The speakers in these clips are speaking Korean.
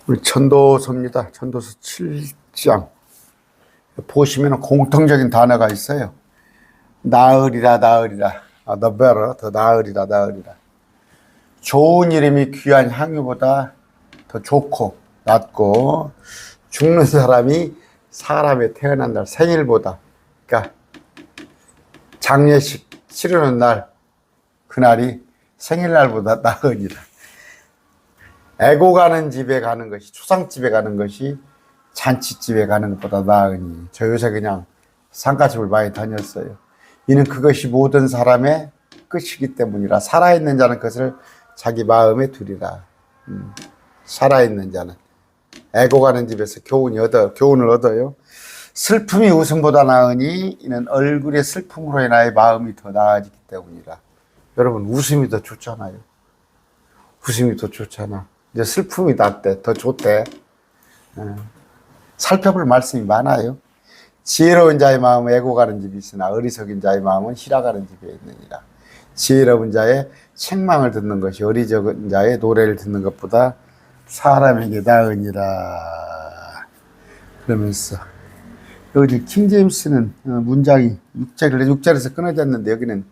우리 천도서입니다. 천도서 7장. 보시면 공통적인 단어가 있어요. 나으리라, 나으리라. The better, 더 나으리라, 나으리라. 좋은 이름이 귀한 향유보다 더 좋고, 낫고, 죽는 사람이 사람의 태어난 날, 생일보다, 그러니까 장례식 치르는 날, 그날이 생일날보다 나으니라. 애고 가는 집에 가는 것이, 초상집에 가는 것이 잔치집에 가는 것보다 나으니. 저 요새 그냥 상가집을 많이 다녔어요. 이는 그것이 모든 사람의 끝이기 때문이라. 살아있는 자는 그것을 자기 마음에 두리라. 살아있는 자는 애고 가는 집에서 교훈을 얻어요. 슬픔이 웃음보다 나으니 이는 얼굴의 슬픔으로 인하여 마음이 더 나아지기 때문이라. 여러분, 웃음이 더 좋잖아요. 웃음이 더 좋잖아. 이제 슬픔이 낫대, 더 좋대. 살펴볼 말씀이 많아요. 지혜로운 자의 마음은 애고 가는 집이 있으나 어리석은 자의 마음은 희라 가는 집에 있느니라. 지혜로운 자의 책망을 듣는 것이 어리석은 자의 노래를 듣는 것보다 사람에게 나으니라. 그러면서 여기 킹제임스는 문장이 6절에서 끊어졌는데 여기는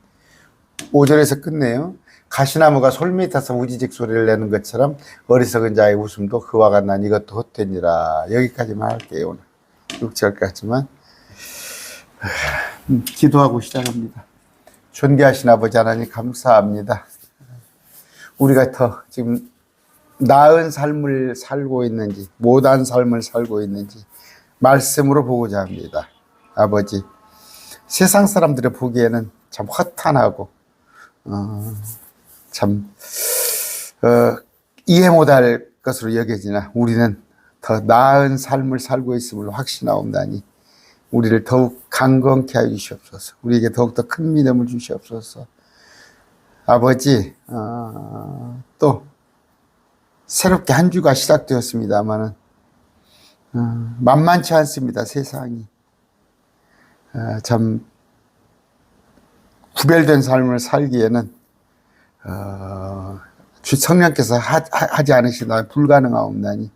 5절에서 끝내요. 가시나무가 솔밑 타서 우지직 소리를 내는 것처럼 어리석은 자의 웃음도 그와 같나 이것도 헛되니라. 여기까지만 할게요. 오늘 6절까지만. 기도하고 시작합니다. 존귀하신 아버지 하나님 감사합니다. 우리가 더 지금 나은 삶을 살고 있는지 못한 삶을 살고 있는지 말씀으로 보고자 합니다. 아버지, 세상 사람들이 보기에는 참 허탄하고 이해 못할 것으로 여겨지나 우리는 더 나은 삶을 살고 있음을 확신하옵나니 우리를 더욱 강건케 하여 주시옵소서. 우리에게 더욱더 큰 믿음을 주시옵소서. 아버지, 또 새롭게 한 주가 시작되었습니다마는 만만치 않습니다. 세상이 참 구별된 삶을 살기에는 주 성령께서 하지 않으시나 불가능하옵나니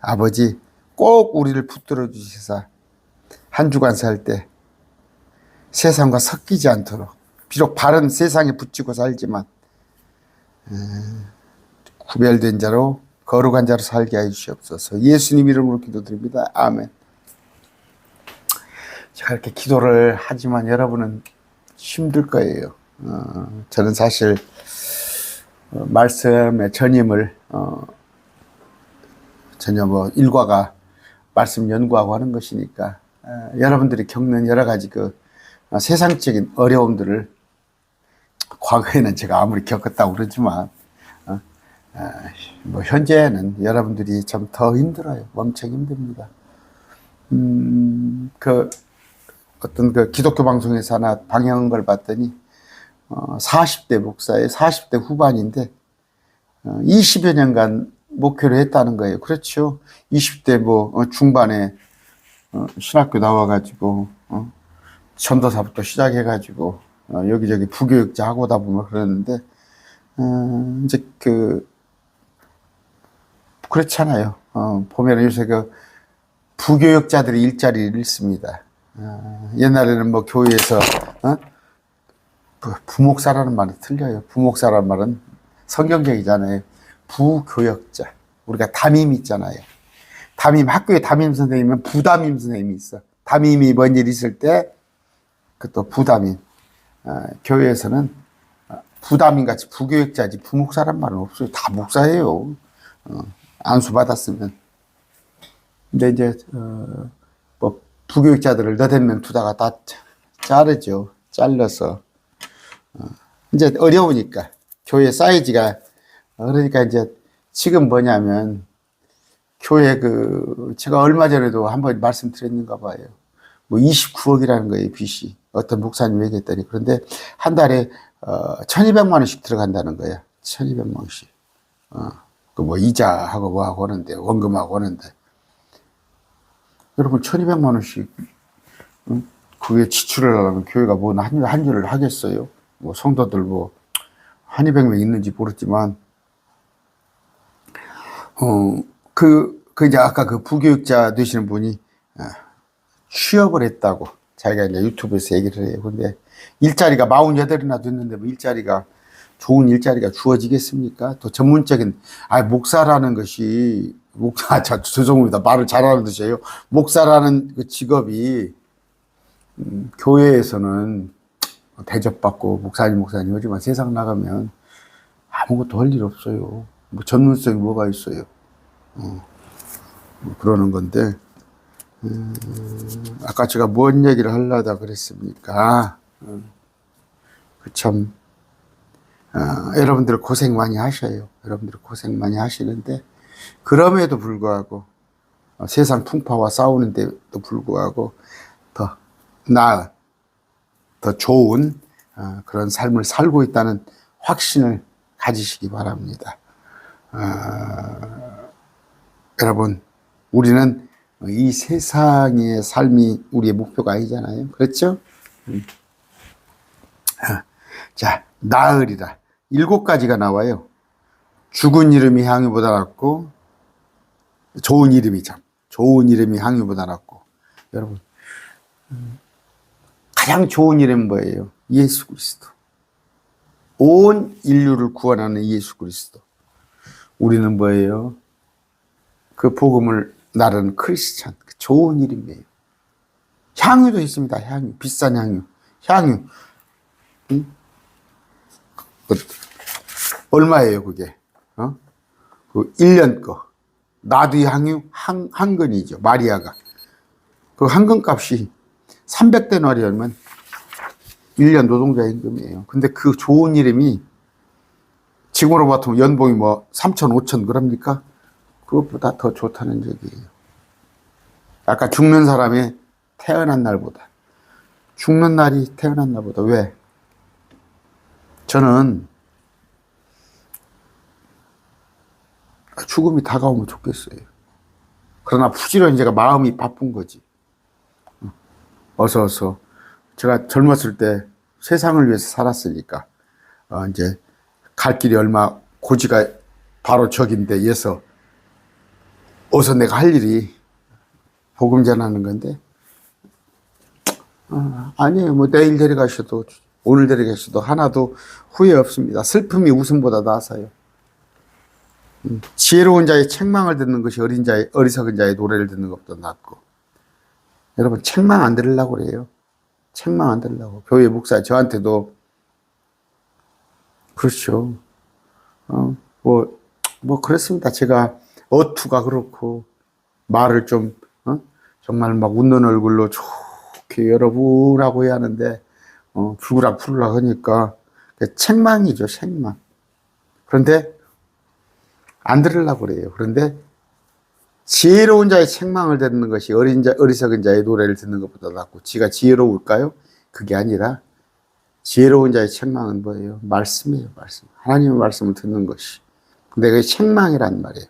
아버지 꼭 우리를 붙들어 주시사 한 주간 살 때 세상과 섞이지 않도록, 비록 바른 세상에 붙이고 살지만 구별된 자로 거룩한 자로 살게 해 주시옵소서. 예수님 이름으로 기도드립니다. 아멘. 제가 이렇게 기도를 하지만 여러분은 힘들 거예요. 저는 사실 말씀의 전임을 전혀 일과가 말씀 연구하고 하는 것이니까 여러분들이 겪는 여러 가지 세상적인 어려움들을 과거에는 제가 아무리 겪었다고 그러지만 현재는 여러분들이 참 더 힘들어요. 엄청 힘듭니다. 어떤 기독교 방송에서 하나 방영한 걸 봤더니 40대 목사의 40대 후반인데 20여 년간 목회를 했다는 거예요. 그렇죠. 20대 중반에 신학교 나와가지고 전도사부터 시작해가지고 여기저기 부교육자 하고 다 보면 그러는데 이제 그렇잖아요. 보면 요새 부교육자들이 일자리를 잃습니다. 옛날에는 교회에서 부목사라는 말이 틀려요. 부목사라는 말은 성경적이잖아요. 부교역자. 우리가 담임 있잖아요. 담임, 학교에 담임 선생님은 부담임 선생님이 있어. 담임이 뭔 일 있을 때 또 부담임. 교회에서는 부담임 같이 부교역자지 부목사란 말은 없어요. 다 목사예요. 안수 받았으면. 근데 이제 부교육자들을 너댓 명 두다가 다 자르죠. 잘라서. 이제 어려우니까. 교회 사이즈가, 그러니까 이제 지금 뭐냐면, 교회 제가 얼마 전에도 한번 말씀드렸는가 봐요. 29억이라는 거예요, 빚이. 어떤 목사님 얘기했더니. 그런데 한 달에 1200만 원씩 들어간다는 거야. 1200만 원씩. 이자하고 뭐하고 하는데, 원금하고 하는데. 여러분, 1200만 원씩, 그게 지출을 하려면 교회가 한 주를 하겠어요? 성도들 한 200명 있는지 모르지만, 이제 아까 그 부교육자 되시는 분이 취업을 했다고 자기가 이제 유튜브에서 얘기를 해요. 근데 일자리가 48이나 됐는데 뭐 일자리가 좋은 일자리가 주어지겠습니까? 또 전문적인 목사라는 것이 죄송합니다. 말을 잘하는 듯이에요. 목사라는 그 직업이 교회에서는 대접받고 목사님 하지만 세상 나가면 아무것도 할 일 없어요. 뭐 전문성이 뭐가 있어요. 뭐 그러는 건데 아까 제가 뭔 얘기를 하려다 그랬습니까? 참 여러분들 고생 많이 하셔요. 여러분들 고생 많이 하시는데 그럼에도 불구하고 세상 풍파와 싸우는데도 불구하고 더 나은, 더 좋은 그런 삶을 살고 있다는 확신을 가지시기 바랍니다. 여러분, 우리는 이 세상의 삶이 우리의 목표가 아니잖아요. 그렇죠? 자, 나으리라. 7가지가 나와요. 죽은 이름이 향유보다 낫고, 좋은 이름이 향유보다 낫고. 여러분, 가장 좋은 이름은 뭐예요? 예수 그리스도. 온 인류를 구원하는 예수 그리스도. 우리는 뭐예요? 그 복음을 나르는 크리스찬. 그 좋은 이름이에요. 향유도 있습니다. 향유. 비싼 향유. 향유. 얼마예요, 그게? 그 1년 거. 나두의 향유 한 근이죠. 마리아가. 그 한 근 값이 300데나리온이면 1년 노동자 임금이에요. 근데 그 좋은 이름이 지금으로 봤으면 연봉이 뭐 3천, 5천 그럽니까? 그것보다 더 좋다는 얘기예요. 아까 죽는 사람이 태어난 날보다. 죽는 날이 태어난 날보다. 왜? 저는 죽음이 다가오면 좋겠어요. 그러나 부지런히 제가 마음이 바쁜 거지. 어서 제가 젊었을 때 세상을 위해서 살았으니까 이제 갈 길이 얼마 고지가 바로 저긴데 예서 어서 내가 할 일이 복음 전하는 건데 아니에요. 뭐 내일 데려가셔도 오늘 데려가셔도 하나도 후회 없습니다. 슬픔이 웃음보다 나아서요. 지혜로운 자의 책망을 듣는 것이 어리석은 자의 노래를 듣는 것보다 낫고. 여러분 책망 안 들으려고 그래요. 책망 안 들으려고. 교회 목사 저한테도 그렇죠. 뭐 그렇습니다. 제가 어투가 그렇고 말을 좀 정말 막 웃는 얼굴로 좋게 여러분하고 해야 하는데 불구락불구락 하니까 책망이죠. 책망. 그런데 안 들으려고 그래요. 그런데 지혜로운 자의 책망을 듣는 것이 어리석은 자의 노래를 듣는 것보다 낫고. 지가 지혜로울까요? 그게 아니라 지혜로운 자의 책망은 뭐예요? 말씀이에요. 말씀. 하나님의 말씀을 듣는 것이. 근데 그게 책망이란 말이에요.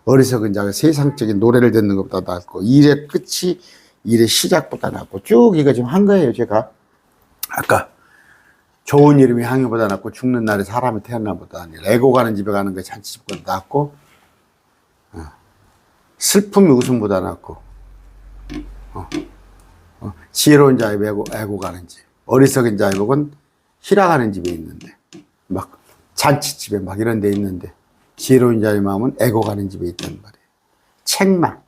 어리석은 자가 세상적인 노래를 듣는 것보다 낫고 일의 끝이 일의 시작보다 낫고. 쭉 이거 지금 한 거예요. 제가 아까 좋은 이름이 향유보다 낫고 죽는 날에 사람이 태어나보다 아니라 애고 가는 집에 가는 게 잔치집보다 낫고 슬픔이 웃음보다 낫고 지혜로운 자의 애고 가는 집, 어리석은 자의 복은 희락하는 집에 있는데 막 잔치집에 막 이런 데 있는데 지혜로운 자의 마음은 애고 가는 집에 있단 말이에요. 책망.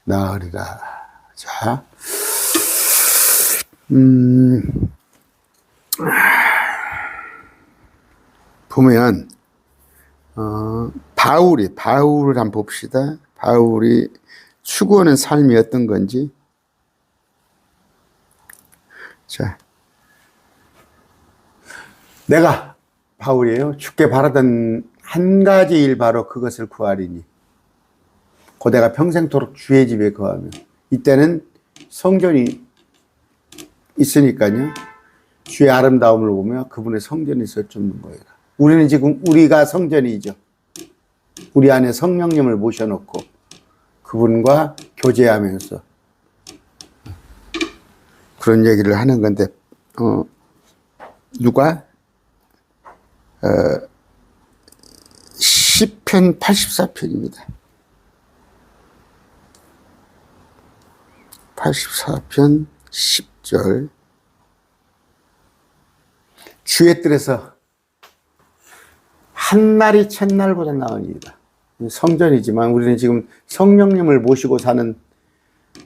나으리라. 자, 보면 바울을 한번 봅시다. 바울이 추구하는 삶이 어떤 건지. 자, 내가 바울이에요. 주께 바라던 한 가지 일 바로 그것을 구하리니 고대가 평생토록 주의 집에 거하며. 이때는 성전이 있으니까요. 주의 아름다움을 보며 그분의 성전이 서쫓는 거예요. 우리는 지금 우리가 성전이죠. 우리 안에 성령님을 모셔놓고 그분과 교제하면서 그런 얘기를 하는 건데 누가 시편 84편입니다. 84편 10절. 주의 뜰에서 한날이 첫날보다 나으니이다. 성전이지만 우리는 지금 성령님을 모시고 사는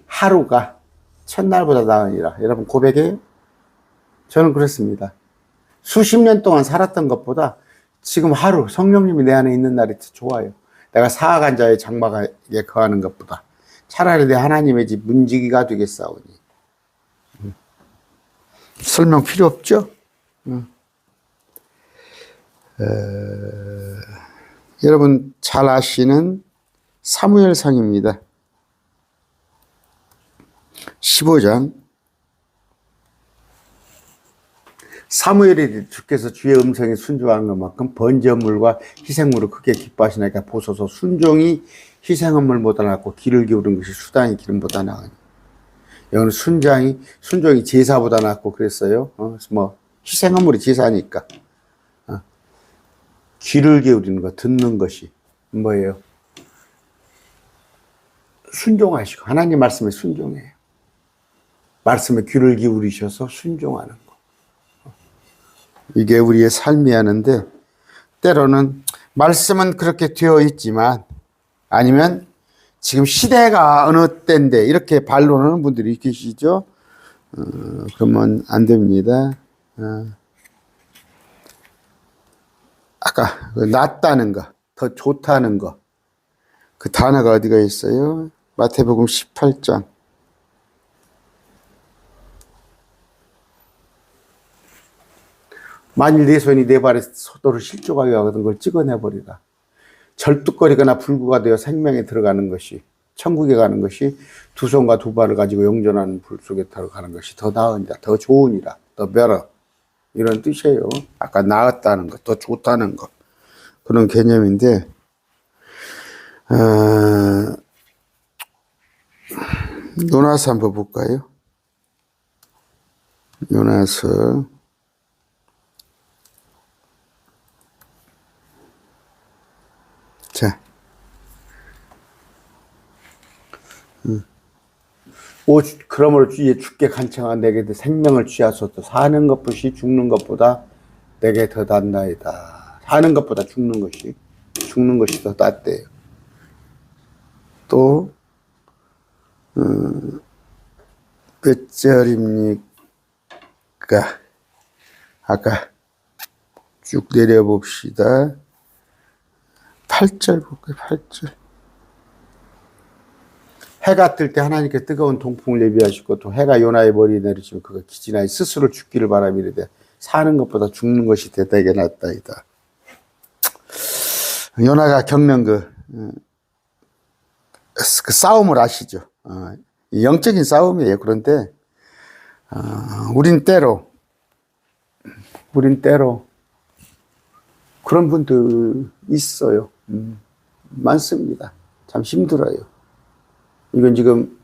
하루가 첫날보다 나으니라. 여러분 고백해요? 저는 그렇습니다. 수십 년 동안 살았던 것보다 지금 하루 성령님이 내 안에 있는 날이 더 좋아요. 내가 사악한 자의 장막에 거하는 것보다 차라리 내 하나님의 집 문지기가 되겠사오니. 설명 필요 없죠? 여러분 잘 아시는 사무엘상입니다. 15장. 사무엘이 주께서 주의 음성에 순종하는 것만큼 번제물과 희생물을 크게 기뻐하시나이까 보소서. 순종이 희생물보다 낫고 귀를 기울인 것이 수단이 기름보다 나으니. 여기는 순종이 제사보다 낫고 그랬어요. 희생물이 제사니까. 귀를 기울이는 것, 듣는 것이 뭐예요? 순종하시고 하나님 말씀에 순종해요. 말씀에 귀를 기울이셔서 순종하는 거. 이게 우리의 삶이 하는데 때로는 말씀은 그렇게 되어 있지만 아니면 지금 시대가 어느 때인데 이렇게 반론하는 분들이 계시죠. 그러면 안 됩니다. 아까 낫다는 거, 더 좋다는 거, 그 단어가 어디가 있어요? 마태복음 18장. 만일 내 손이 내 발에 소도를 실족하게 하거든 그걸 찍어내버리라. 절뚝거리거나 불구가 되어 생명에 들어가는 것이, 천국에 가는 것이 두 손과 두 발을 가지고 영존하는 불 속에 들어가는 것이 더 나으니라, 더 좋으니라, 더 better. 이런 뜻이에요. 아까 나았다는 것, 더 좋다는 것. 그런 개념인데, 요나서 한번 볼까요? 요나서. 자. 그러므로 주의 주께 간청한 내게 생명을 취하소서. 사는 것보다 죽는 것보다 내게 더 낫나이다. 사는 것보다 죽는 것이 더 낫대요. 또 몇 절입니까? 아까 쭉 내려봅시다. 8절 볼까요? 8절. 해가 뜰 때 하나님께 뜨거운 동풍을 예비하시고 또 해가 요나의 머리에 내리시면 그가 기진하여 스스로 죽기를 바라미르되 사는 것보다 죽는 것이 대대게 낫다이다. 요나가 겪는 그 싸움을 아시죠? 영적인 싸움이에요. 그런데 우린 때로 그런 분들 있어요. 많습니다. 참 힘들어요. 이건 지금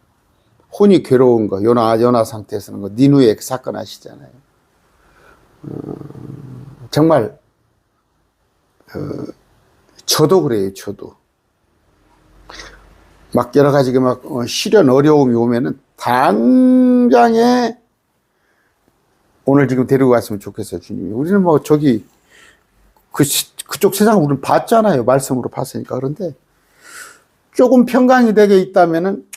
혼이 괴로운 거, 요나 상태에서는 거, 니누의 사건 아시잖아요. 정말 저도 그래요. 저도 막 여러 가지 막 시련 어려움이 오면은 당장에 오늘 지금 데리고 갔으면 좋겠어요. 주님이. 우리는 뭐 저기 그쪽 세상을 우리는 봤잖아요. 말씀으로 봤으니까. 그런데 조금 평강이 되게 있다면은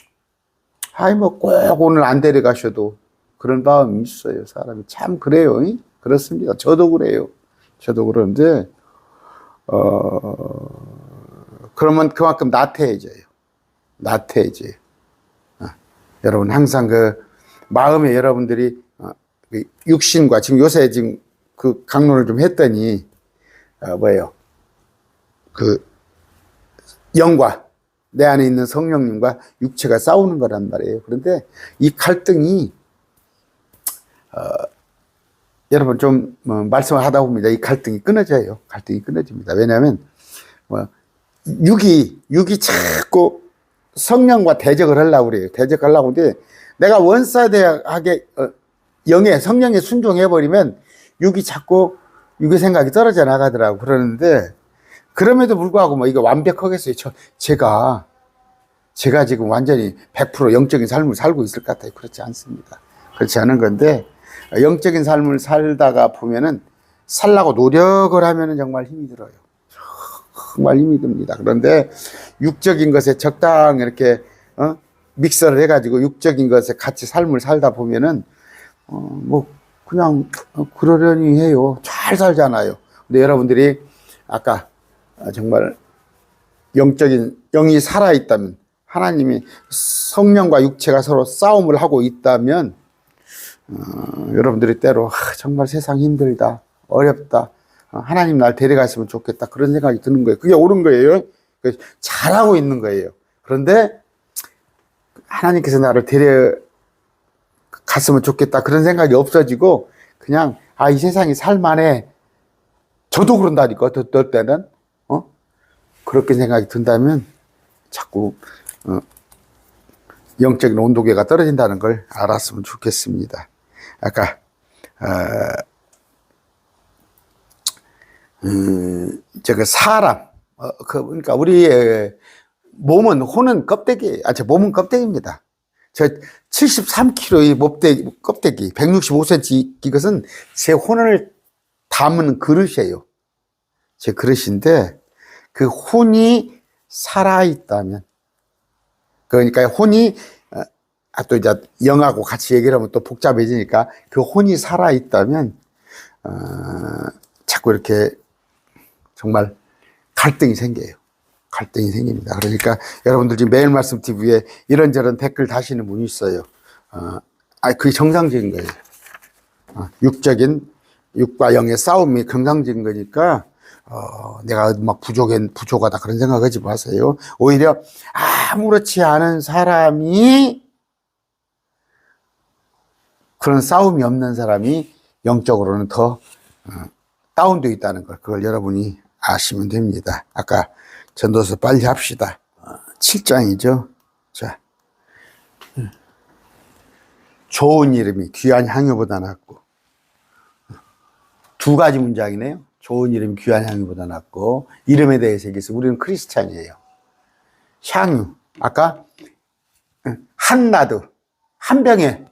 뭐 꼭 오늘 안 데려가셔도 그런 마음이 있어요. 사람이 참 그래요. 그렇습니다. 저도 그래요. 저도 그런데 그러면 그만큼 나태해져요. 여러분 항상 그 마음에 여러분들이 그 육신과 지금 요새 지금 그 강론을 좀 했더니 뭐예요? 그 영과 내 안에 있는 성령님과 육체가 싸우는 거란 말이에요. 그런데 이 갈등이 여러분 좀 말씀을 하다 보면 이 갈등이 끊어져요. 갈등이 끊어집니다. 왜냐하면 육이 자꾸 성령과 대적을 하려고 그래요. 대적하려고 하는데 내가 원사대하게 영에 성령에 순종해버리면 육이 자꾸 육의 생각이 떨어져 나가더라고. 그러는데 그럼에도 불구하고 뭐 이거 완벽하겠어요. 제가 지금 완전히 100% 영적인 삶을 살고 있을 것 같아요. 그렇지 않습니다. 그렇지 않은 건데, 영적인 삶을 살다가 보면은 살라고 노력을 하면은 정말 힘이 들어요. 정말 힘이 듭니다. 그런데 육적인 것에 적당히 이렇게 믹서를 해가지고 육적인 것에 같이 삶을 살다 보면은 뭐 그냥 그러려니 해요. 잘 살잖아요. 근데 여러분들이 아까 정말 영이 살아있다면, 하나님이 성령과 육체가 서로 싸움을 하고 있다면, 여러분들이 때로 정말 세상 힘들다, 어렵다, 하나님 날 데려갔으면 좋겠다, 그런 생각이 드는 거예요. 그게 옳은 거예요. 잘하고 있는 거예요. 그런데 하나님께서 나를 데려갔으면 좋겠다, 그런 생각이 없어지고 그냥 이 세상이 살만해. 저도 그런다니까. 어떨 때는 그렇게 생각이 든다면 자꾸 영적인 온도계가 떨어진다는 걸 알았으면 좋겠습니다. 아까 사람, 그러니까 우리의 몸은, 혼은 껍데기, 몸은 껍데기입니다. 저 73kg의 껍데기, 165cm, 이것은 제 혼을 담은 그릇이에요. 제 그릇인데, 그 혼이 살아있다면, 그러니까 혼이, 또 이제 영하고 같이 얘기를 하면 또 복잡해지니까, 그 혼이 살아있다면, 자꾸 이렇게 정말 갈등이 생겨요. 갈등이 생깁니다. 그러니까 여러분들 지금 매일 말씀 TV에 이런저런 댓글 다시는 분이 있어요. 그게 정상적인 거예요. 육과 영의 싸움이 정상적인 거니까, 내가 막 부족하다 그런 생각하지 마세요. 오히려 아무렇지 않은 사람이, 그런 싸움이 없는 사람이 영적으로는 더 다운되어 있다는 걸, 그걸 여러분이 아시면 됩니다. 아까 전도서 빨리 합시다. 7장이죠. 자, 좋은 이름이 귀한 향유보다 낫고, 두 가지 문장이네요. 좋은 이름이 귀한 향유보다 낫고, 이름에 대해서 얘기해서 우리는 크리스찬이에요. 향유, 아까 한 나드, 한 병에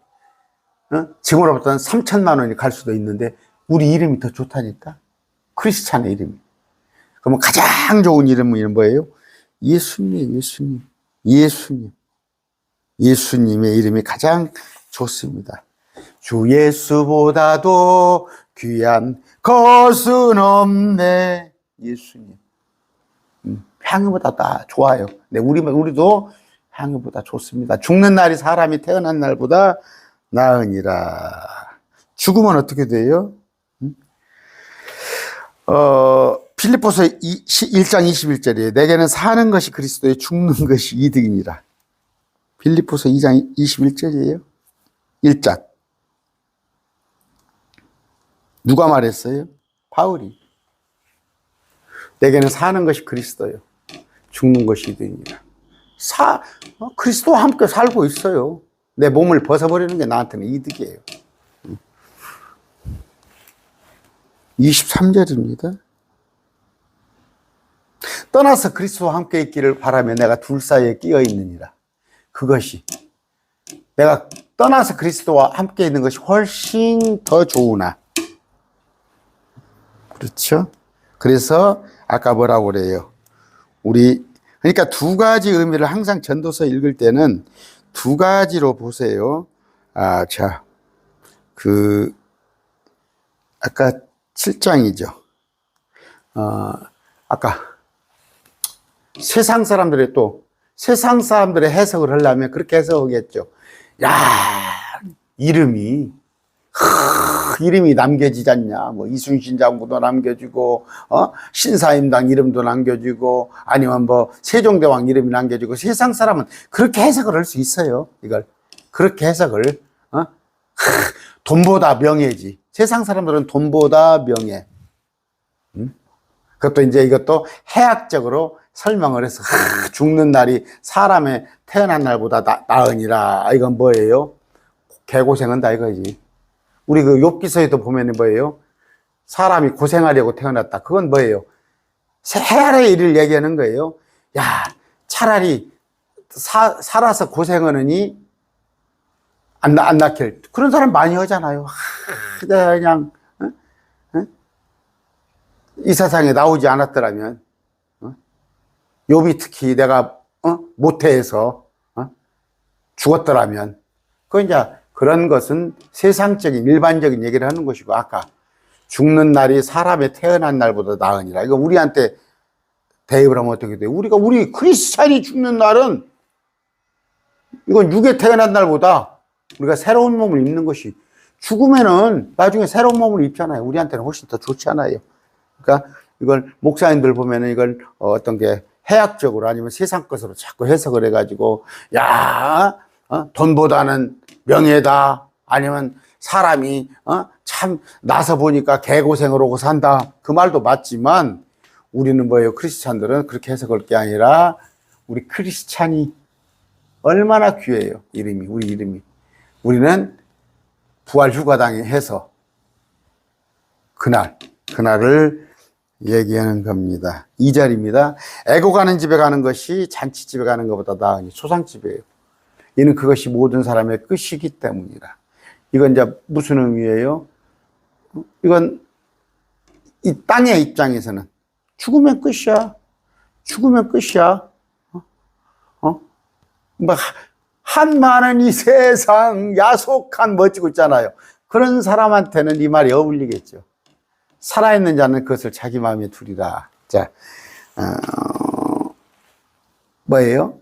지금으로부터는 3천만 원이 갈 수도 있는데 우리 이름이 더 좋다니까. 크리스찬의 이름이. 그러면 가장 좋은 이름은 뭐예요? 예수님의 이름이 가장 좋습니다. 주 예수보다도 귀한 것은 없네. 예수님. 향유보다 다 좋아요. 네, 우리도 향유보다 좋습니다. 죽는 날이 사람이 태어난 날보다 나으니라. 죽으면 어떻게 돼요? 빌립보서 1장 21절이에요. 내게는 사는 것이 그리스도요, 죽는 것이 이득이니라. 빌립보서 2장 21절이에요. 1장. 누가 말했어요? 바울이. 내게는 사는 것이 그리스도요, 죽는 것이 이득이니라. 그리스도와 함께 살고 있어요. 내 몸을 벗어버리는 게 나한테는 이득이에요. 23절입니다. 떠나서 그리스도와 함께 있기를 바라며 내가 둘 사이에 끼어 있느니라. 그것이, 내가 떠나서 그리스도와 함께 있는 것이 훨씬 더 좋으나. 그렇죠? 그래서 아까 뭐라고 그래요? 그러니까 두 가지 의미를 항상 전도서 읽을 때는 두 가지로 보세요. 아까 7장이죠. 아까 세상 사람들의 해석을 하려면 그렇게 해석하겠죠. 이름이 남겨지지 않냐. 뭐 이순신 장군도 남겨지고, 신사임당 이름도 남겨지고, 아니면 뭐 세종대왕 이름이 남겨지고. 세상 사람은 그렇게 해석을 할 수 있어요. 이걸 그렇게 해석을, 돈보다 명예지. 세상 사람들은 돈보다 명예. 그것도 이것도 해학적으로 설명을 해서, 죽는 날이 사람의 태어난 날보다 나으니라. 이건 뭐예요? 개고생한다 이거지. 우리 욥기서에도 보면 뭐예요? 사람이 고생하려고 태어났다. 그건 뭐예요? 해 아래 일을 얘기하는 거예요. 야, 차라리 살아서 고생하느니 안 낳길. 그런 사람 많이 하잖아요. 내가 그냥 이 세상에 나오지 않았더라면, 욥이 특히 내가 모태에서 죽었더라면, 그 이제 그런 것은 세상적인 일반적인 얘기를 하는 것이고, 아까 죽는 날이 사람의 태어난 날보다 나으니라. 이거 우리한테 대입을 하면 어떻게 돼요? 우리 크리스찬이 죽는 날은 이건 육에 태어난 날보다 우리가 새로운 몸을 입는 것이, 죽으면은 나중에 새로운 몸을 입잖아요. 우리한테는 훨씬 더 좋지 않아요. 그러니까 이걸 목사님들 보면은 이걸 어떤 게 해학적으로 아니면 세상 것으로 자꾸 해석을 해가지고, 야, 돈보다는 명예다, 아니면 사람이 참 나서 보니까 개고생을 하고 산다, 그 말도 맞지만 우리는 뭐예요? 크리스찬들은 그렇게 해석할 게 아니라 우리 크리스찬이 얼마나 귀해요. 우리 이름이. 우리는 부활 휴가당에 해서 그날을 얘기하는 겁니다. 2절입니다. 애고 가는 집에 가는 것이 잔치집에 가는 것보다 나으니. 초상집이에요. 이는 그것이 모든 사람의 끝이기 때문이라. 이건 이제 무슨 의미예요? 이건 이 땅의 입장에서는 죽으면 끝이야. 죽으면 끝이야. 막 한많은 이 세상 야속한 멋지고 있잖아요. 그런 사람한테는 이 말이 어울리겠죠. 살아있는 자는 그것을 자기 마음에 두리라. 자, 뭐예요?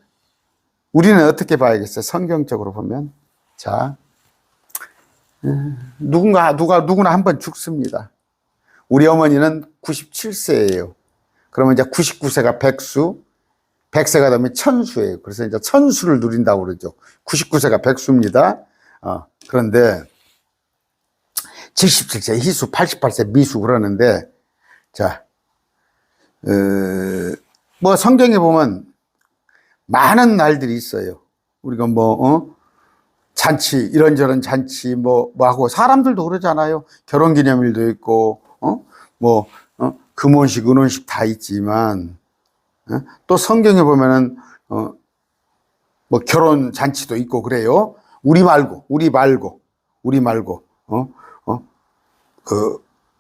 우리는 어떻게 봐야겠어요? 성경적으로 보면. 자, 누구나 한 번 죽습니다. 우리 어머니는 97세예요. 그러면 이제 99세가 백수, 100세가 되면 천수예요. 그래서 이제 천수를 누린다고 그러죠. 99세가 백수입니다. 그런데 77세 희수, 88세 미수 그러는데, 자, 뭐 성경에 보면 많은 날들이 있어요. 우리가 잔치, 이런저런 잔치 뭐 하고, 사람들도 그러잖아요. 결혼기념일도 있고, 금혼식, 은혼식 다 있지만, 또 성경에 보면은 뭐 결혼 잔치도 있고 그래요. 우리 말고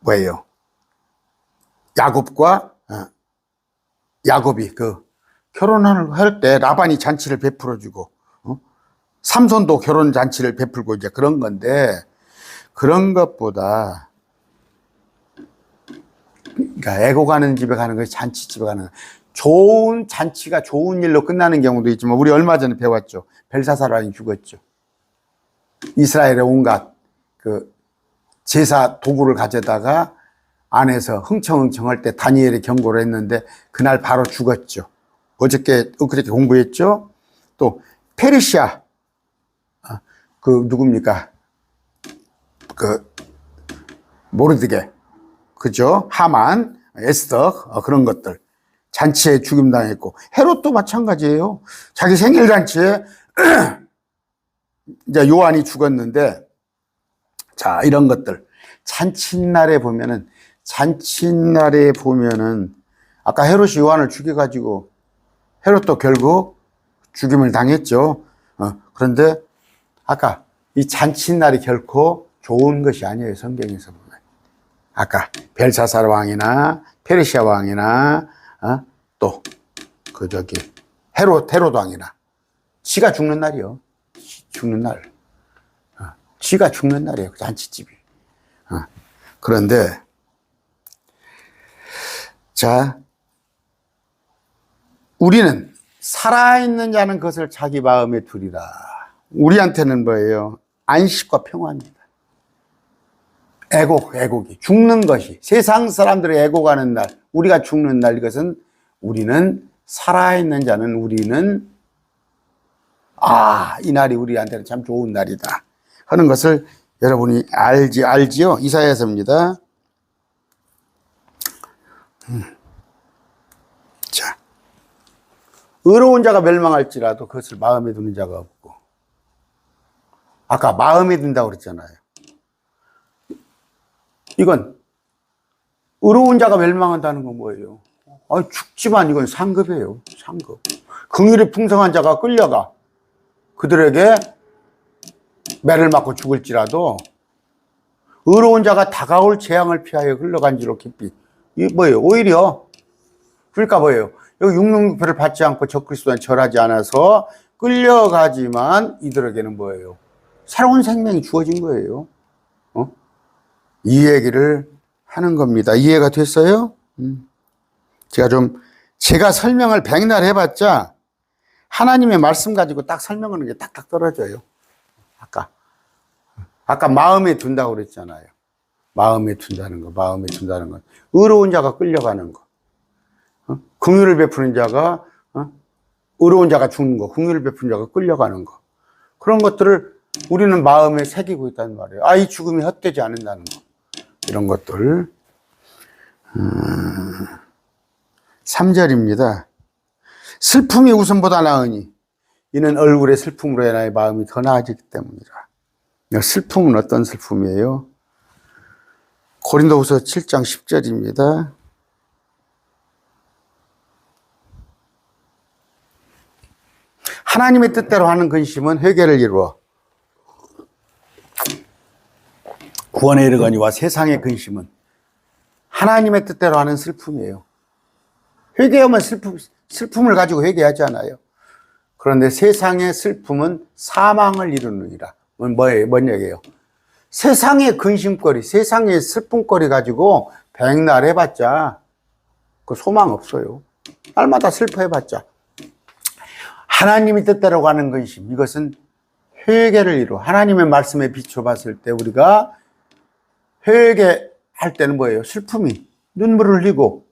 뭐예요? 야곱이 결혼을 할 때 라반이 잔치를 베풀어 주고, 삼손도 결혼 잔치를 베풀고 이제 그런 건데, 그런 것보다, 그러니까 애고 가는 집에 가는 것이 잔치집에 가는 거. 좋은 잔치가 좋은 일로 끝나는 경우도 있지만, 우리 얼마 전에 배웠죠. 벨사살 왕이 죽었죠. 이스라엘의 온갖 제사 도구를 가져다가 안에서 흥청흥청할 때 다니엘이 경고를 했는데 그날 바로 죽었죠. 엊그저께 공부했죠. 또 페르시아 누굽니까? 모르드게, 그죠? 하만, 에스더, 그런 것들 잔치에 죽임당했고, 헤롯도 마찬가지예요. 자기 생일 잔치에 이제 요한이 죽었는데, 자, 이런 것들 잔칫날에 보면은 아까 헤롯이 요한을 죽여가지고 헤롯도 결국 죽임을 당했죠. 그런데 아까 이 잔칫날이 결코 좋은 것이 아니에요. 성경에서 보면 아까 벨사살 왕이나 페르시아 왕이나 또 헤롯 왕이나 지가 죽는 날이요. 지가 죽는 날이에요. 잔치집이. 그런데 자, 우리는 살아있는 자는 그것을 자기 마음에 두리라. 우리한테는 뭐예요? 안식과 평화입니다. 애곡이 죽는 것이, 세상 사람들의 애곡하는 날, 우리가 죽는 날, 이것은 우리는 살아있는 자는 이 날이 우리한테는 참 좋은 날이다 하는 것을 여러분이 알지요? 이사야서입니다. 자, 의로운 자가 멸망할지라도 그것을 마음에 두는 자가 없고, 아까 마음에 든다고 그랬잖아요. 이건 의로운 자가 멸망한다는 건 뭐예요? 죽지만 이건 상급이에요. 상급. 긍휼이 풍성한 자가 끌려가 그들에게 매를 맞고 죽을지라도 의로운 자가 다가올 재앙을 피하여 흘러간지로 깊이. 이 뭐예요? 오히려 그러니까 뭐예요? 여기 육lum표를 받지 않고 적그리스도에 절하지 않아서 끌려가지만 이들에게는 뭐예요? 새로운 생명이 주어진 거예요. 이 얘기를 하는 겁니다. 이해가 됐어요? 제가 설명을 백날 해봤자 하나님의 말씀 가지고 딱 설명하는 게 딱딱 떨어져요. 아까 마음에 둔다고 그랬잖아요. 마음에 둔다는 거. 의로운 자가 끌려가는 거. 긍휼을 베푸는 자가, 의로운 자가 죽는 거. 긍휼을 베푸는 자가 끌려가는 거. 그런 것들을 우리는 마음에 새기고 있다는 말이에요. 이 죽음이 헛되지 않는다는 거. 이런 것들. 3절입니다. 슬픔이 웃음보다 나으니 이는 얼굴의 슬픔으로 인하여 마음이 더 나아지기 때문이라. 슬픔은 어떤 슬픔이에요? 고린도후서 7장 10절입니다. 하나님의 뜻대로 하는 근심은 회개를 이루어 구원에 이르거니와 세상의 근심은 하나님의 뜻대로 하는 슬픔이에요. 회개하면 슬픔을 가지고 회개하지 않아요. 그런데 세상의 슬픔은 사망을 이루느니라. 뭐예요? 뭔 얘기예요? 세상의 근심거리, 세상의 슬픔거리 가지고 백날 해봤자 그 소망 없어요. 날마다 슬퍼해봤자. 하나님이 뜻대로 가는 근심, 이것은 회개를 이루어 하나님의 말씀에 비춰봤을 때 우리가 회개할 때는 뭐예요? 슬픔이 눈물을 흘리고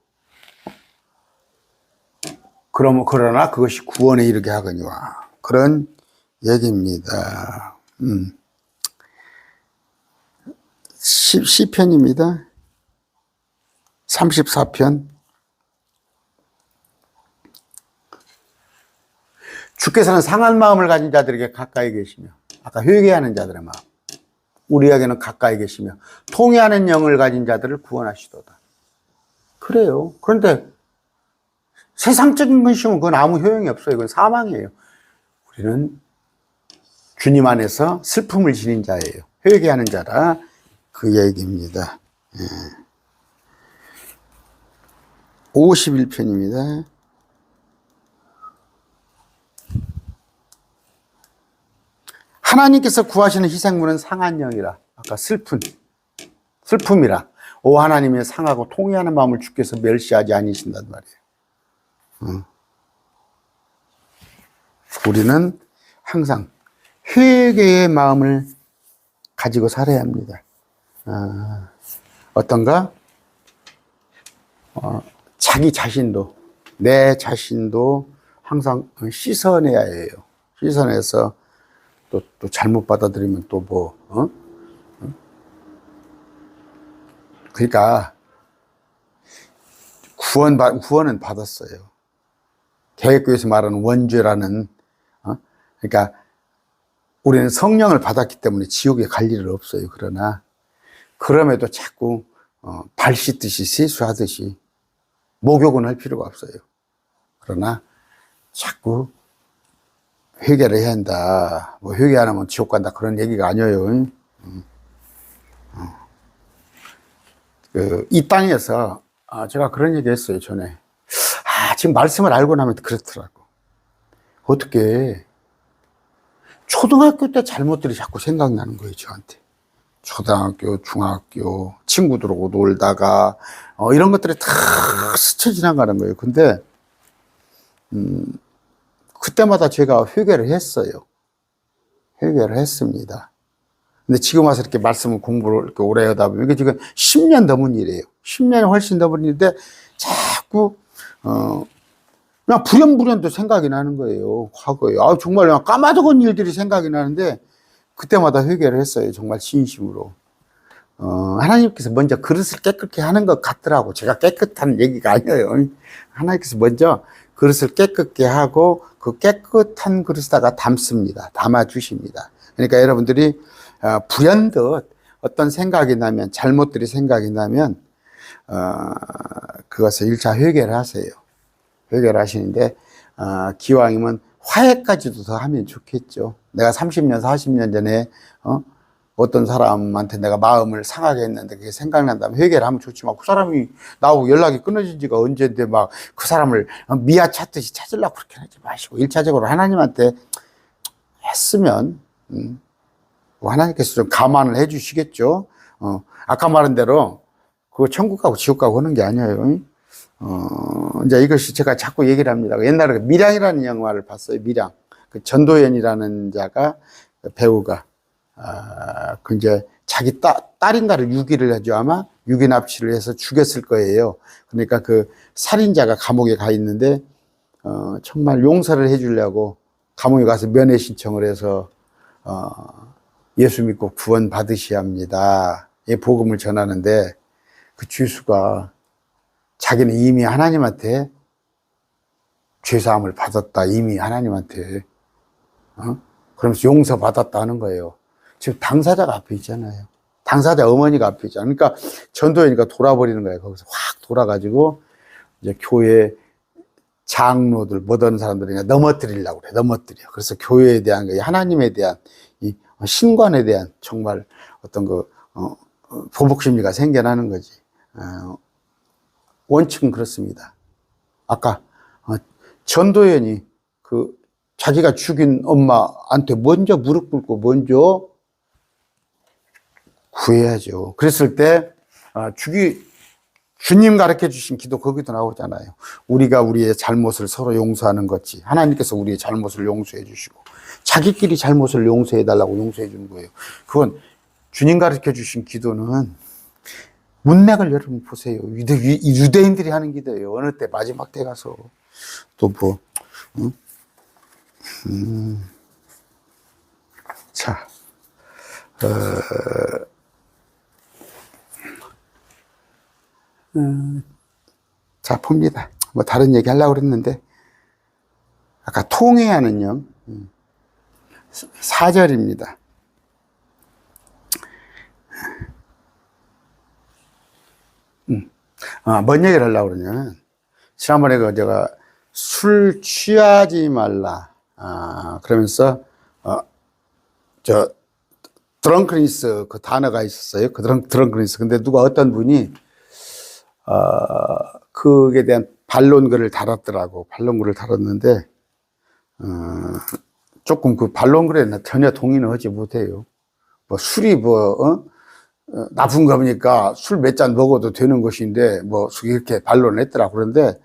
그러나 그것이 구원에 이르게 하거니와 그런 얘기입니다. 시편입니다. 34편. 주께서는 상한 마음을 가진 자들에게 가까이 계시며, 아까 회개하는 자들의 마음, 우리에게는 가까이 계시며 통회하는 영을 가진 자들을 구원하시도다. 그래요. 그런데 세상적인 근심은 그건 아무 효용이 없어요. 그건 사망이에요. 우리는 주님 안에서 슬픔을 지닌 자예요. 회개하는 자라 그 얘기입니다. 51편입니다. 하나님께서 구하시는 희생물은 상한 영이라. 아까 슬픔이라. 오 하나님의 상하고 통회하는 마음을 주께서 멸시하지 아니신단 말이에요. 우리는 항상 회개의 마음을 가지고 살아야 합니다. 어떤가? 자기 자신도, 내 자신도 항상 씻어내야 해요. 씻어내서 또 잘못 받아들이면 또 그러니까 구원은 받았어요. 개혁교회에서 말하는 원죄라는, 그러니까 우리는 성령을 받았기 때문에 지옥에 갈 일은 없어요. 그러나 그럼에도 자꾸 발 씻듯이 세수하듯이 목욕은 할 필요가 없어요. 그러나 자꾸 회개를 해야 한다. 뭐 회개 안 하면 지옥 간다. 그런 얘기가 아니에요. 이 땅에서 제가 그런 얘기 했어요. 전에. 지금 말씀을 알고 나면 그렇더라고. 어떻게 초등학교 때 잘못들이 자꾸 생각나는 거예요. 저한테. 초등학교, 중학교, 친구들하고 놀다가 이런 것들이 다 스쳐 지나가는 거예요. 근데 그때마다 제가 회개를 했어요. 회개를 했습니다. 근데 지금 와서 이렇게 말씀을 공부를 이렇게 오래 하다 보면 이게 지금 10년 넘은 일이에요. 10년이 훨씬 넘은 일인데 자꾸 그냥 불현불현도 생각이 나는 거예요. 과거에. 정말 그냥 까마득한 일들이 생각이 나는데 그때마다 회개를 했어요. 정말 진심으로. 하나님께서 먼저 그릇을 깨끗게 하는 것 같더라고. 제가 깨끗한 얘기가 아니에요. 하나님께서 먼저 그릇을 깨끗게 하고 그 깨끗한 그릇에다가 담습니다. 담아주십니다. 그러니까 여러분들이 불현듯 어떤 생각이 나면, 잘못들이 생각이 나면 그것을 1차 회개를 하세요. 회개를 하시는데, 기왕이면 화해까지도 더 하면 좋겠죠. 내가 30년, 40년 전에, 어떤 사람한테 내가 마음을 상하게 했는데 그게 생각난다면 회개를 하면 좋지만 그 사람이 나하고 연락이 끊어진 지가 언젠데 막 그 사람을 미아 찾듯이 찾으려고 그렇게 하지 마시고 1차적으로 하나님한테 했으면, 하나님께서 좀 감안을 해 주시겠죠. 아까 말한 대로 그거 천국 가고 지옥 가고 하는 게 아니에요. 이제 이것이 제가 자꾸 얘기를 합니다. 옛날에 그 밀양이라는 영화를 봤어요. 밀양. 그 전도연이라는 자가, 배우가, 그 이제 자기 딸인가를 유기를 하죠. 아마 유기 납치를 해서 죽였을 거예요. 그러니까 그 살인자가 감옥에 가 있는데, 정말 용서를 해주려고 감옥에 가서 면회 신청을 해서, 예수 믿고 구원 받으셔야 합니다. 이 복음을 전하는데 그 죄수가 자기는 이미 하나님한테 죄사함을 받았다. 이미 하나님한테. 그러면서 용서받았다 하는 거예요. 지금 당사자가 앞에 있잖아요. 당사자 어머니가 앞에 있잖아요. 그러니까 전도연이가 돌아버리는 거예요. 거기서 확 돌아가지고 이제 교회 장로들, 못하는 사람들이 그냥 넘어뜨리려고 그래. 넘어뜨려. 그래서 교회에 대한, 하나님에 대한, 이 신관에 대한 정말 어떤 보복심리가 생겨나는 거지. 원칙은 그렇습니다. 아까 전도연이 자기가 죽인 엄마한테 먼저 무릎 꿇고 먼저 구해야죠. 그랬을 때 주님 가르쳐 주신 기도 거기도 나오잖아요. 우리가 우리의 잘못을 서로 용서하는 거지. 하나님께서 우리의 잘못을 용서해 주시고 자기끼리 잘못을 용서해 달라고 용서해 주는 거예요. 그건 주님 가르쳐 주신 기도는 문맥을 여러분 보세요. 유대인들이 하는 기도예요. 어느 때 마지막 때 가서 또 자, 자, 봅니다. 뭐 다른 얘기 하려고 그랬는데 아까 통회하는 영 4절입니다. 뭔 얘기를 하려고 그러냐면 지난번에 제가 술 취하지 말라 그러면서 드렁크니스 그 단어가 있었어요. 그 드렁크니스. 근데 누가 어떤 분이 그에 대한 반론글을 달았더라고. 반론글을 달았는데 조금 그 반론글에 전혀 동의는 하지 못해요. 뭐 술이 나쁜 겁니까? 술 몇 잔 먹어도 되는 것인데 이렇게 반론을 했더라고. 그런데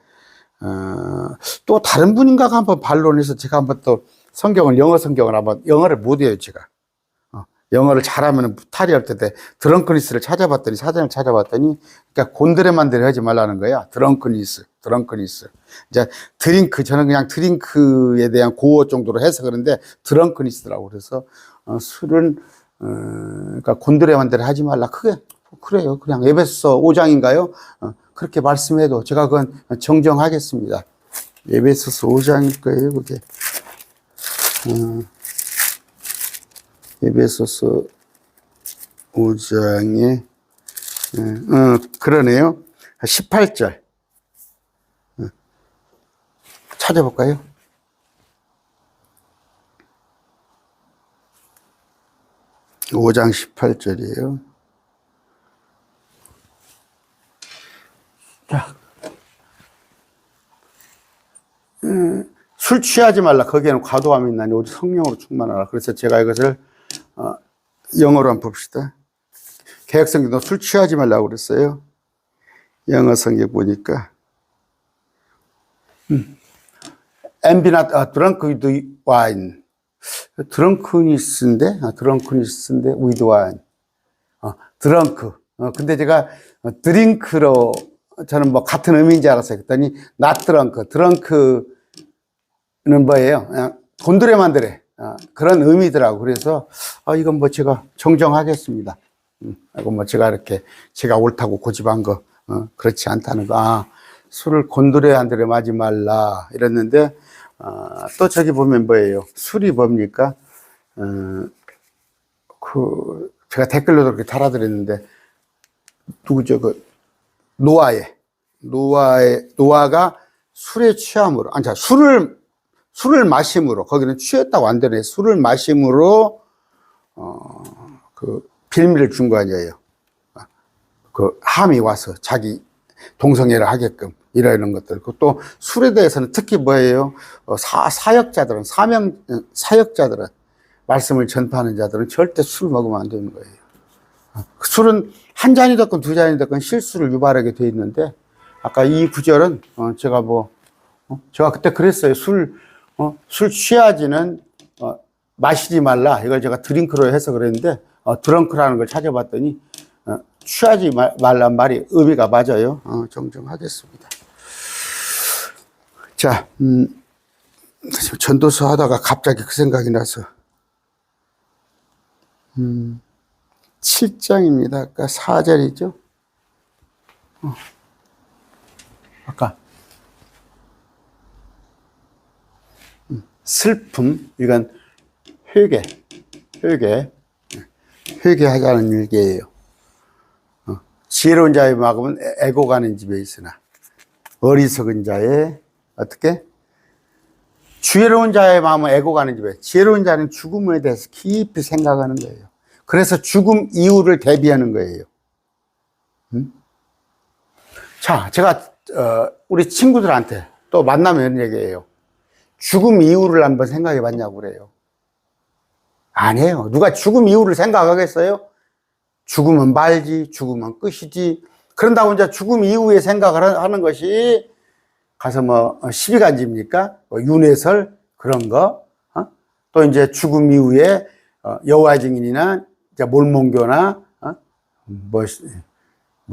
또 다른 분인가가 한번 반론해서 제가 한번 또 영어 성경을 한번 영어를 못해요. 제가 영어를 잘하면 탈이 없을 때 드렁크니스를 찾아봤더니 사전을 찾아봤더니 그러니까 곤드레만대로 하지 말라는 거야. 드렁크니스. 이제 저는 그냥 드링크에 대한 고어 정도로 해서 그런데 드렁크니스라고 그래서 술은 그러니까 곤드레만대로 하지 말라. 그래요. 그냥 에베소서 5장인가요? 그렇게 말씀해도 제가 그건 정정하겠습니다. 에베소서 5장일 거예요, 그게. 에베소서 5장에, 그러네요. 18절. 찾아볼까요? 오 장 18절이에요. 자, 술 취하지 말라. 거기에는 과도함이 있나니 오직 성령으로 충만하라. 그래서 제가 이것을 영어로 한번 봅시다. 개혁성경도 술 취하지 말라고 그랬어요. 영어 성경 보니까 and be not drunk with wine. 드렁크니스인데 with wine. 드렁크. 근데 제가 드링크로 저는 같은 의미인 줄 알았어요. 그랬더니 not drunk. 드렁크는 뭐예요? 그냥 곤드레만드레. 그런 의미더라고. 그래서 이건 제가 정정하겠습니다. 이건 제가 이렇게 제가 옳다고 고집한 거 그렇지 않다는 거. 술을 곤드레만드레 마지 말라 이랬는데 또 저기 보면 뭐예요? 술이 뭡니까? 제가 댓글로도 그렇게 달아드렸는데 누구죠? 노아가 술에 취함으로, 아니, 자, 술을 마심으로, 거기는 취했다고 안 되네. 술을 마심으로, 그, 빌미를 준 거 아니에요. 그, 함이 와서 자기 동성애를 하게끔, 이런 것들. 또, 술에 대해서는 특히 뭐예요? 사역자들은, 사역자들은, 말씀을 전파하는 자들은 절대 술 먹으면 안 되는 거예요. 술은 한 잔이 됐건 두 잔이 됐건 실수를 유발하게 돼 있는데, 아까 이 구절은, 제가 그때 그랬어요. 술 취하지는, 마시지 말라. 이걸 제가 드링크로 해서 그랬는데, 드렁크라는 걸 찾아봤더니, 취하지 말란 말이 의미가 맞아요. 정정하겠습니다. 자, 전도서 하다가 갑자기 그 생각이 나서, 7장입니다. 아까 4절이죠. 아까 슬픔, 이건 회개하자는 일기예요. 지혜로운 자의 마음은 애고 가는 집에 있으나 어리석은 자의 어떻게? 지혜로운 자의 마음은 애고 가는 집에, 지혜로운 자는 죽음에 대해서 깊이 생각하는 거예요. 그래서 죽음 이후를 대비하는 거예요. 자, 제가 우리 친구들한테 또 만나면 이런 얘기해요. 죽음 이후를 한번 생각해 봤냐고 그래요. 아니에요. 누가 죽음 이후를 생각하겠어요? 죽으면 말지, 죽으면 끝이지. 그런다고 이제 죽음 이후에 생각을 하는 것이 가서 뭐 시비간지입니까? 윤회설 그런 거. 또 이제 죽음 이후에 여호와 증인이나 이제 몰몬교나 뭐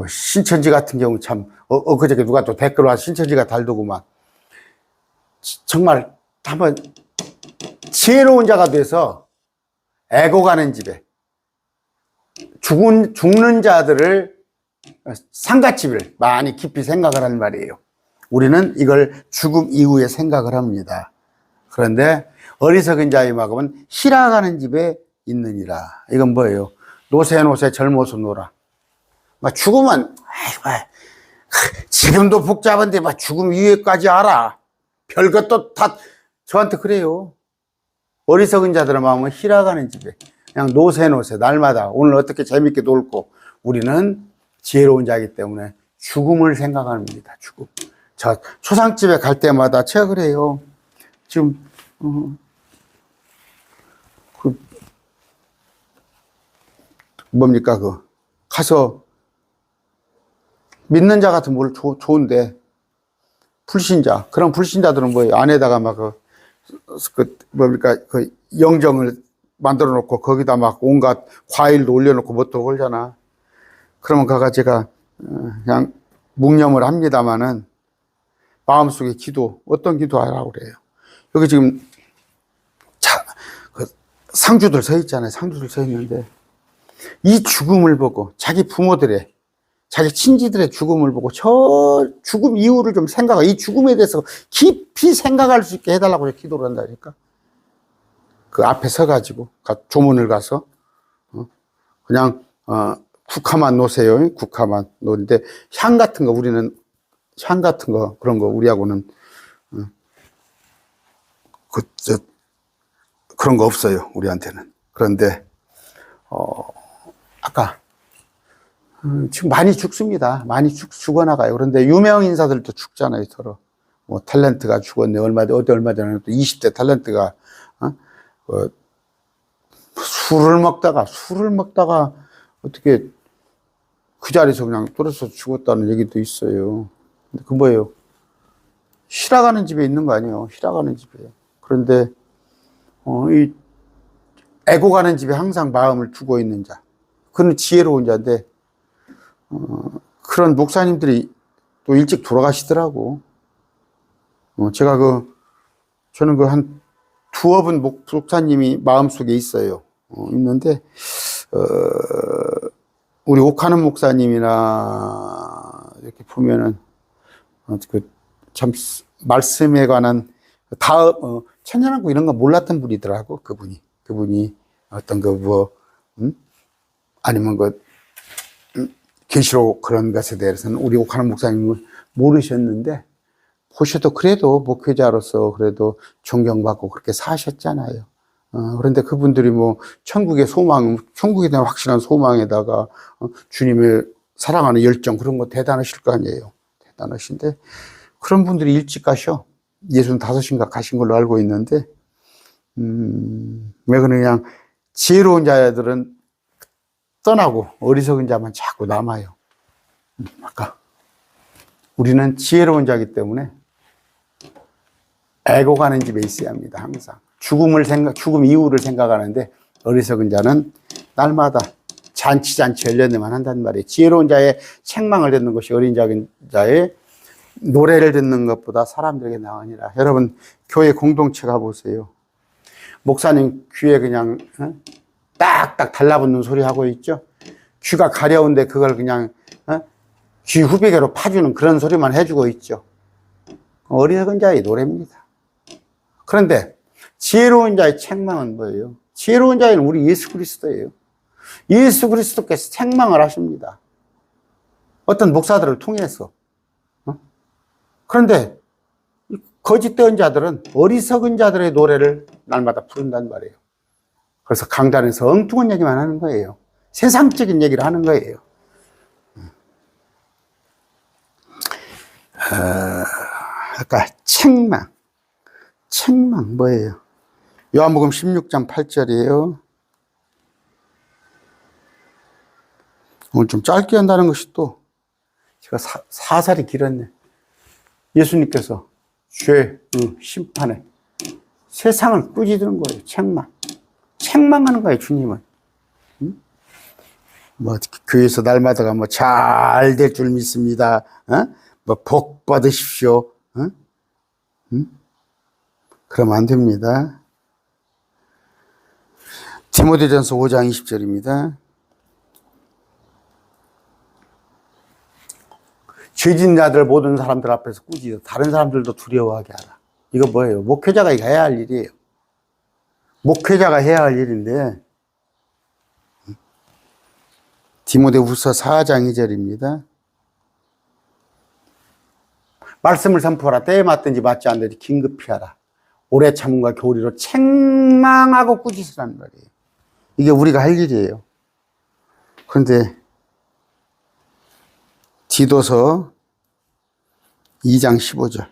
신천지 같은 경우 참 그저께 누가 또 댓글 와 신천지가 달더구만. 정말 한번 지혜로운 자가 돼서 애고 가는 집에 죽는 자들을 상갓집을 많이 깊이 생각을 하는 말이에요. 우리는 이걸 죽음 이후에 생각을 합니다. 그런데 어리석은 자의 마음은 희락하는 집에 있느니라. 이건 뭐예요? 노세 젊어서 놀아. 막 죽으면 지금도 복잡한데 막 죽음 이후에까지 알아. 별것도 다 저한테 그래요. 어리석은 자들의 마음은 희락하는 집에 그냥 노세 날마다 오늘 어떻게 재밌게 놀고, 우리는 지혜로운 자이기 때문에 죽음을 생각합니다. 죽음. 저 초상집에 갈 때마다 제가 그래요. 지금 뭡니까 가서 믿는 자 같은 좋은데 불신자, 그런 불신자들은 뭐예요? 안에다가 막 뭡니까 영정을 만들어 놓고 거기다 막 온갖 과일도 올려놓고 뭣도 걸잖아. 그러면 제가 그냥 묵념을 합니다마는 마음속에 어떤 기도 하라고 그래요. 여기 지금 상주들 서 있잖아요. 상주들 서 있는데 이 죽음을 보고 자기 부모들의, 자기 친지들의 죽음을 보고 저 죽음 이후를 좀 이 죽음에 대해서 깊이 생각할 수 있게 해달라고 기도를 한다니까. 그 앞에 서가지고 조문을 가서 그냥 국화만 놓으세요. 국화만 놓는데 향 같은 거, 우리는 향 같은 거 그런 거 우리하고는 그런 거 없어요. 우리한테는. 그런데 아까 지금 많이 죽습니다. 많이 죽어나가요. 그런데 유명 인사들도 죽잖아요. 서로 뭐 탤런트가 죽었네. 얼마 전에 또 20대 탤런트가 술을 먹다가 어떻게 그 자리에서 그냥 떨어져서 죽었다는 얘기도 있어요. 근데 그 뭐예요? 희락하는 집에 있는 거 아니에요? 희락하는 집에. 그런데 이 애고 가는 집에 항상 마음을 두고 있는 자, 그는 지혜로운 자인데 그런 목사님들이 또 일찍 돌아가시더라고. 저는 한 두어 분 목사님이 마음속에 있어요. 있는데 우리 옥하는 목사님이나 이렇게 보면은 참 말씀에 관한 천연한국 이런 거 몰랐던 분이더라고. 그분이 어떤 아니면 계시록 그런 것에 대해서는 우리 옥하는 목사님은 모르셨는데, 보셔도 그래도 목회자로서 그래도 존경받고 그렇게 사셨잖아요. 그런데 그분들이 뭐 천국의 소망, 천국에 대한 확실한 소망에다가 주님의 사랑하는 열정, 그런 거 대단하실 거 아니에요. 대단하신데 그런 분들이 일찍 가셔. 65인가 가신 걸로 알고 있는데, 왜 그러냐, 지혜로운 자들은 떠나고 어리석은 자만 자꾸 남아요. 아까 우리는 지혜로운 자이기 때문에 애고 가는 집에 있어야 합니다. 항상 죽음 이후를 생각하는데, 어리석은 자는 날마다 잔치 열려내만 한단 말이에요. 지혜로운 자의 책망을 듣는 것이 어린 자의 노래를 듣는 것보다 사람들에게 나으니라. 여러분, 교회 공동체 가보세요. 목사님 귀에 그냥 딱딱 달라붙는 소리 하고 있죠. 귀가 가려운데 그걸 그냥 귀 후비계로 파주는 그런 소리만 해주고 있죠. 어리석은 자의 노래입니다. 그런데 지혜로운 자의 책망은 뭐예요? 지혜로운 자는 우리 예수 그리스도예요. 예수 그리스도께서 책망을 하십니다. 어떤 목사들을 통해서. 그런데 거짓된 자들은 어리석은 자들의 노래를 날마다 부른단 말이에요. 그래서 강단에서 엉뚱한 얘기만 하는 거예요. 세상적인 얘기를 하는 거예요. 아까 책망 뭐예요? 요한복음 16장 8절이에요. 오늘 좀 짧게 한다는 것이 또 제가 사살이 길었네. 예수님께서 죄, 심판에 세상을 꾸짖는 거예요. 책망하는 거예요, 주님은. 뭐 교회에서 날마다가 뭐 잘 될 줄 믿습니다. 뭐 복 받으십시오. 그러면 안 됩니다. 디모데전서 5장 20절입니다. 죄진 자들 모든 사람들 앞에서 꾸짖어 다른 사람들도 두려워하게 하라. 이거 뭐예요? 목회자가 해야 할 일이에요. 목회자가 해야 할 일인데, 디모데후서 4장 2절입니다. 말씀을 선포하라. 때에 맞든지 맞지 않든지 긴급히 하라. 오래 참음과 교리로 책망하고 꾸짖으라는 말이에요. 이게 우리가 할 일이에요. 그런데 디도서 2장 15절.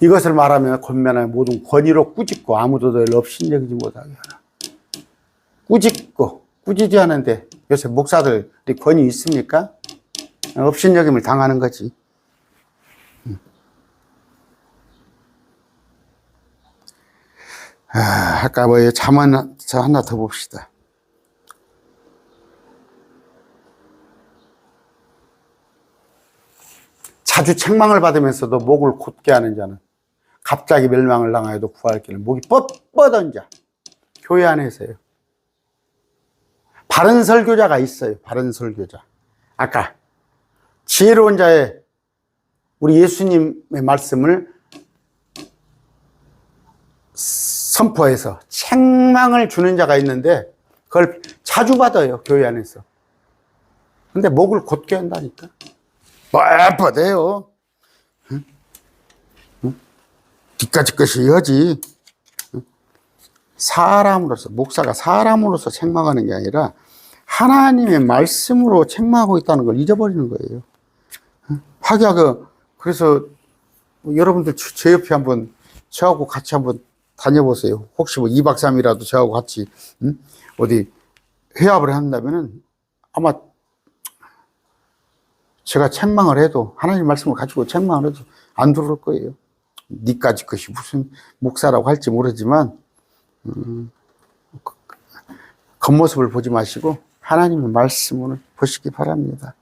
이것을 말하며 권면하여 모든 권위로 꾸짖고 아무도 너희를 업신여기지 못하게 하라. 꾸짖지 않은데 요새 목사들이 권위 있습니까? 업신여김을 당하는 거지. 아까 뭐예요? 잠언 하나 더 봅시다. 자주 책망을 받으면서도 목을 곧게 하는 자는 갑자기 멸망을 당하여도 구할 길은 목이 뻣뻣한 자. 교회 안에서요. 바른 설교자가 있어요. 바른 설교자. 아까 지혜로운 자의 우리 예수님의 말씀을 선포해서 책망을 주는 자가 있는데 그걸 자주 받아요. 교회 안에서. 근데 목을 곧게 한다니까. 뻣뻣해요. 뒤까지 것이 하지. 사람으로서, 목사가 사람으로서 책망하는 게 아니라 하나님의 말씀으로 책망하고 있다는 걸 잊어버리는 거예요. 하기야 그래서 여러분들 제 옆에 한번 저하고 같이 한번 다녀보세요. 혹시 뭐 2박 3일이라도 저하고 같이 어디 회합을 한다면은 아마 제가 책망을 해도 하나님 말씀을 가지고 책망을 해도 안 들을 거예요. 니까지 것이 무슨 목사라고 할지 모르지만 겉모습을 보지 마시고 하나님의 말씀을 보시기 바랍니다.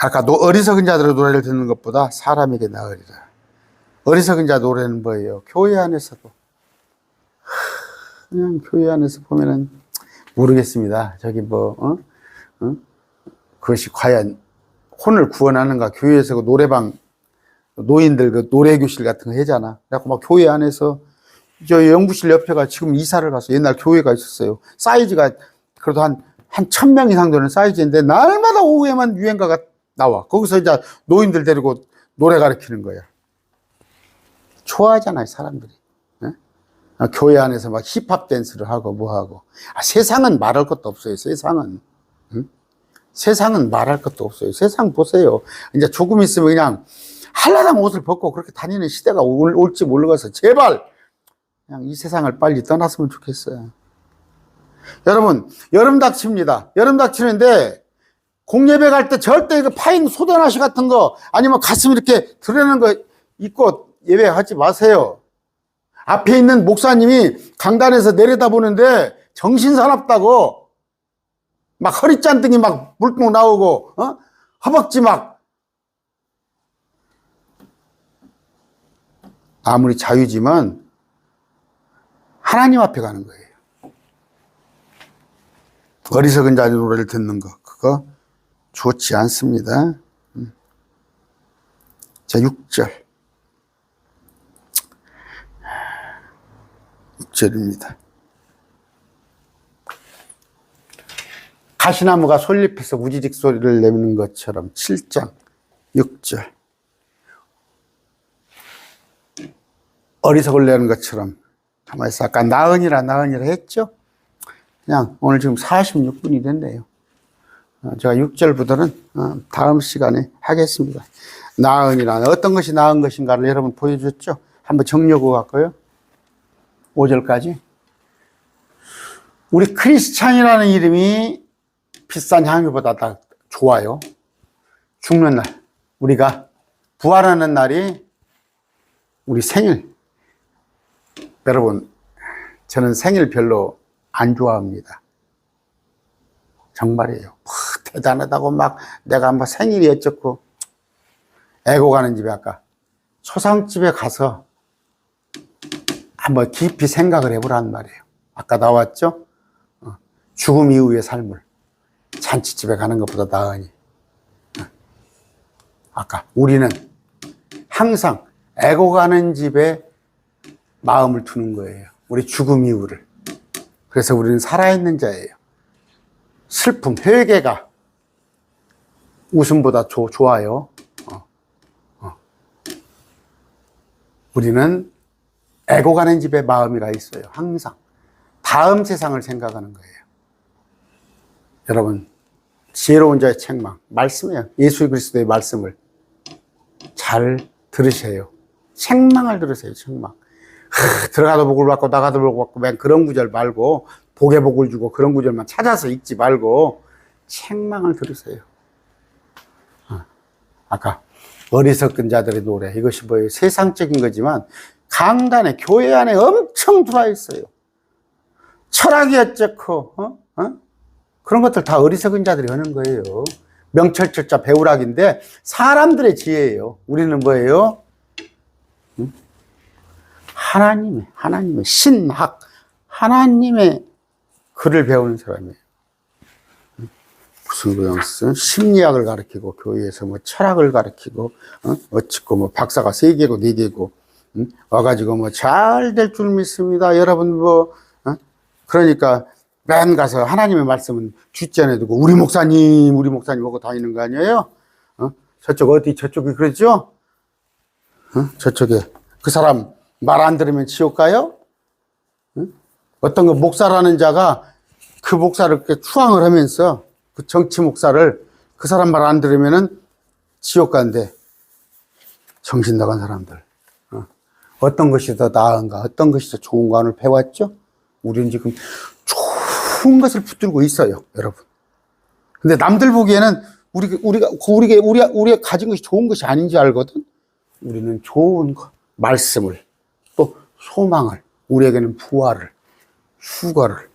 아까 어리석은 자들의 노래를 듣는 것보다 사람에게 나으리라. 어리석은 자 노래는 뭐예요? 교회 안에서도 그냥 교회 안에서 보면은 모르겠습니다. 저기 그것이 과연 혼을 구원하는가? 교회에서 그 노래방 노인들 그 노래교실 같은 거 하잖아. 그래갖고 막 교회 안에서 저 연구실 옆에가 지금 이사를 가서 옛날 교회가 있었어요. 사이즈가 그래도 한 1000명 이상 되는 사이즈인데, 날마다 오후에만 유행가가 나와. 거기서 이제 노인들 데리고 노래 가르치는 거야. 좋아하잖아요, 사람들이. 예? 교회 안에서 막 힙합 댄스를 하고 뭐 하고. 세상은 말할 것도 없어요, 세상은. 응? 세상은 말할 것도 없어요. 세상 보세요. 이제 조금 있으면 그냥 한라당 옷을 벗고 그렇게 다니는 시대가 올지 몰라서 제발 그냥 이 세상을 빨리 떠났으면 좋겠어요. 여러분, 여름 닥칩니다. 여름 닥치는데 공예배 갈 때 절대 이거 파인 소대나시 같은 거 아니면 가슴 이렇게 드러내는 거 입고 예배하지 마세요. 앞에 있는 목사님이 강단에서 내려다보는데 정신사납다고 막 허리짠등이 막 물통 나오고 허벅지 막 아무리 자유지만 하나님 앞에 가는 거예요. 어리석은 자의 노래를 듣는 거 그거 좋지 않습니다. 자, 6절 6절입니다. 가시나무가 솔잎에서 우지직 소리를 내는 것처럼 7장 6절 어리석을 내는 것처럼 가만히 있어. 아까 나은이라 했죠? 그냥 오늘 지금 46분이 됐네요. 제가 6절부터는 다음 시간에 하겠습니다. 나은이라 어떤 것이 나은 것인가를 여러분 보여줬죠? 한번 정리하고 갈까요? 5절까지. 우리 크리스찬이라는 이름이 비싼 향유보다 다 좋아요. 죽는 날, 우리가 부활하는 날이 우리 생일. 여러분, 저는 생일 별로 안 좋아합니다. 정말이에요. 대단하다고 막 내가 뭐 생일이 어쩌고. 애고 가는 집에 아까 초상집에 가서 한번 깊이 생각을 해보라는 말이에요. 아까 나왔죠? 죽음 이후의 삶을 잔치집에 가는 것보다 나으니. 아까 우리는 항상 애고 가는 집에 마음을 두는 거예요. 우리 죽음 이후를. 그래서 우리는 살아있는 자예요. 슬픔, 회개가 웃음보다 좋아요. 우리는 애고 가는 집에 마음이가 있어요. 항상 다음 세상을 생각하는 거예요. 여러분, 지혜로운 자의 책망, 말씀이에요. 예수 그리스도의 말씀을 잘 들으세요. 책망을 들으세요. 책망. 들어가도 복을 받고 나가도 복을 받고 맨 그런 구절 말고 복에 복을 주고 그런 구절만 찾아서 읽지 말고 책망을 들으세요. 아까 어리석은 자들의 노래, 이것이 뭐예요? 세상적인 거지만 강단에 교회 안에 엄청 들어와 있어요. 철학이 어쩌고 그런 것들 다 어리석은 자들이 하는 거예요. 명철철자 배우락인데 사람들의 지혜예요. 우리는 뭐예요? 하나님의 신학, 하나님의 글을 배우는 사람이에요. 무슨 고양스 심리학을 가르치고 교회에서 뭐 철학을 가르치고 어찌고 뭐 박사가 3개고 4개고 와가지고 뭐 잘 될 줄 믿습니다. 여러분 뭐 그러니까 맨 가서 하나님의 말씀은 뒷전에 두고 우리 목사님 하고 다니는 거 아니에요? 저쪽 어디 저쪽이 그러죠? 저쪽에 그 사람 말 안 들으면 지옥 가요? 어떤 그 목사라는 자가 그 목사를 이렇게 추앙을 하면서 그 정치 목사를 그 사람 말 안 들으면은 지옥 간대. 정신 나간 사람들. 어떤 것이 더 나은가, 어떤 것이 더 좋은가를 배웠죠? 우리는 지금 좋은 것을 붙들고 있어요, 여러분. 근데 남들 보기에는 우리가 가진 것이 좋은 것이 아닌지 알거든? 우리는 좋은 것, 말씀을, 또 소망을, 우리에게는 부활을, 휴거를,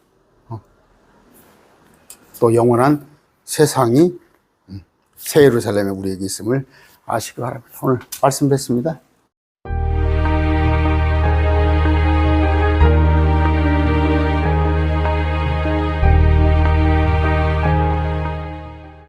또 영원한 세상이 새 예루살렘에 우리에게 있음을 아시기 바랍니다. 오늘 말씀 뵙습니다.